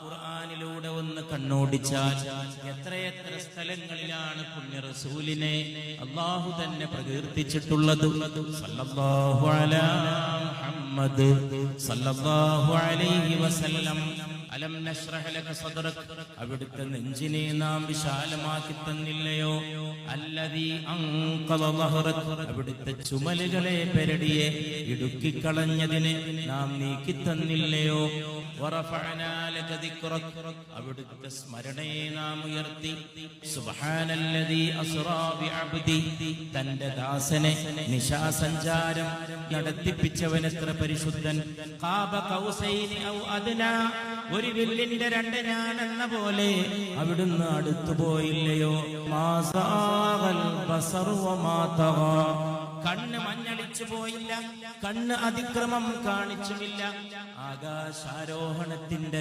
ഖുർആനിലൂടെ ഒന്ന് കണ്ണോടിച്ചാൽ എത്രയെത്ര സ്ഥലങ്ങളിലാണ് പുണ്യ റസൂലിനെ അല്ലാഹു തന്നെ പ്രകീർത്തിച്ചിട്ടുള്ളത്. സല്ലല്ലാഹു അലാ മുഹമ്മദ് സല്ലല്ലാഹു അലൈഹി വസല്ലം. അലം നശ്റഹ് ലക സദ്റക, അവിടുത്തെ നെഞ്ചിനെ നാം വിശാലമാക്കി തന്നില്ലയോ? അല്ലദീ അൻഖദ ളഹ്റക, അവിടുത്തെ ചുമലുകളെ പെരടിയെ ഇടുക്കിക്കളഞ്ഞതിനെ നാം നീക്കി തന്നില്ലയോ? വറഫഅനാ ലക ദിക്റക, അവിടുത്തെ സ്മരണയെ നാം ഉയർത്തി. സുബ്ഹാനല്ലദീ അസ്റാ ബിഅബ്ദി, തന്റെ ദാസനെ നിശാസഞ്ചാരം നടത്തിപ്പിച്ചവനെത്ര പരിശുദ്ധൻ. ഖാബ ഖൗസൈനി ഔ അദ്നാ, ഒരു വില്ലിന്റെ രണ്ട് ഞാനെന്ന പോലെ അവിടുന്ന് അടുത്തുപോയില്ലയോ? മാസാഗൽ ബസറു വമാ തഗാ, കണ്ണ് മഞ്ഞളിച്ചു പോയില്ല, കണ്ണ് അതിക്രമം കാണിച്ചുമില്ല. ആകാശാരോഹണത്തിന്റെ